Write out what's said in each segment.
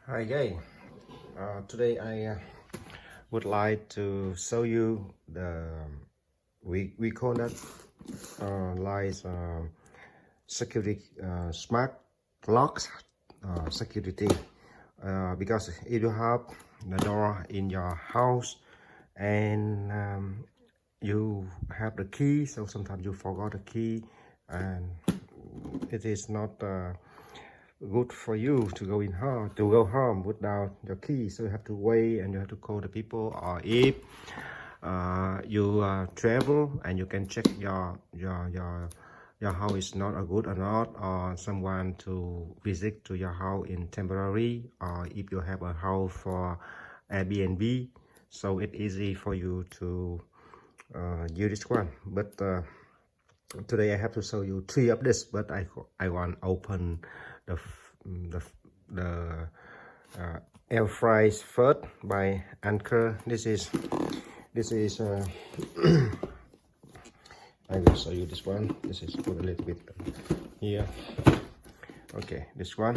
Hi guys, today I would like to show you the we call that like security smart locks security because if you have the door in your house and you have the key, so sometimes you forgot the key and it is not good for you to go home without your key, so you have to wait and you have to call the people. Or if you travel and you can check your house is not a good or not, or someone to visit to your house in temporary, or if you have a house for Airbnb, so it's easy for you to use this one. But today I have to show you 3 of this, but I want open the air fries first by Anker. This is I will show you this one. This is put a little bit here. Okay, this one.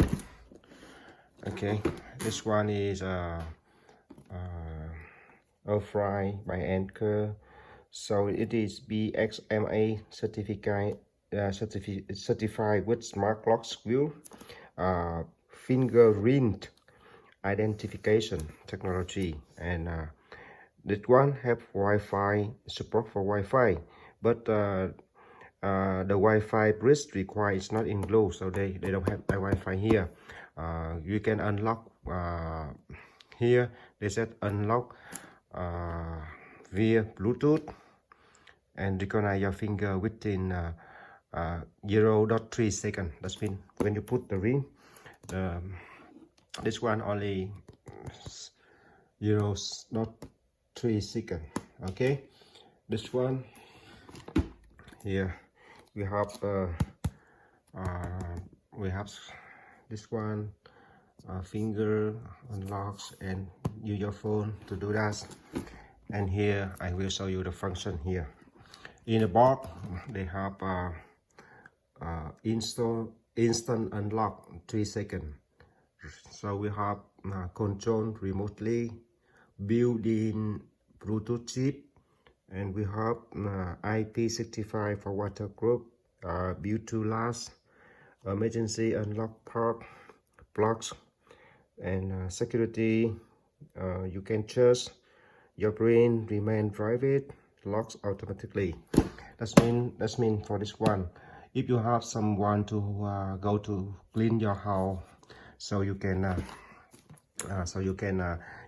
Okay, this one is air fry by Anker. So it is BXMA certified with smart lock screw, fingerprint identification technology, and this one have Wi-Fi support for Wi-Fi, but the Wi-Fi bridge required is not included, so they don't have a Wi-Fi here. You can unlock here. They said unlock via Bluetooth and recognize your finger within 0.3 seconds. That means when you put the ring, this one only 0.3 seconds. Okay, this one here we have this one finger unlocks and use your phone to do that. And here I will show you the function here. In the box they have instant unlock 3 seconds. So we have control remotely, built-in Bluetooth chip, and we have IP65 for waterproof, built to last, emergency unlock part blocks, and security. You can choose your brain remain private, locks automatically. That's mean for this one, if you have someone to go to clean your house, so you can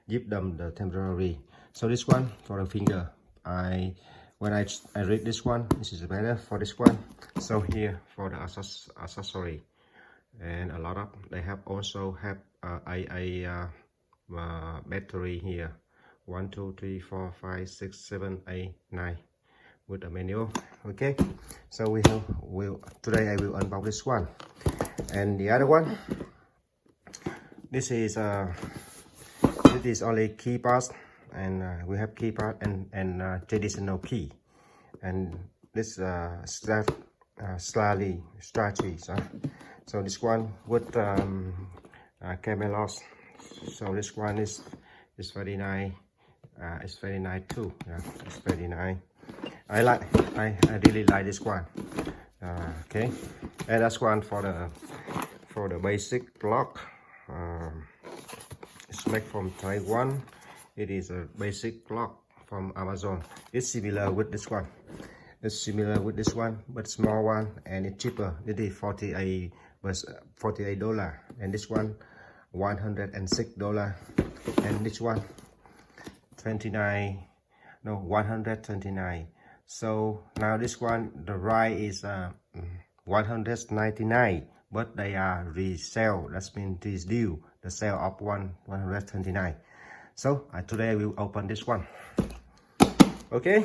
give them the temporary. So this one for the finger, when I read this one, this is better for this one. So here for the accessory, and a lot of they have also have a battery here, 1 2 3 4 5 6 7 8 9 with a manual. Okay, so today I will unbox this one. And the other one, this is only keypad, and we have keypad and traditional key, and this slightly strategy. So this one with cameras. So this one is very nice. It's very nice too. Yeah, it's very nice. I really like this one. Okay, and that's one for the basic block. It's made from Taiwan. It is a basic block from Amazon. It's similar with this one. It's similar with this one, but small one, and it's cheaper. It is $48, and this one $106, and this one 129. So now this one, the right is 199, but they are resale. That means this deal, the sale of 129. So today I will open this one. Okay.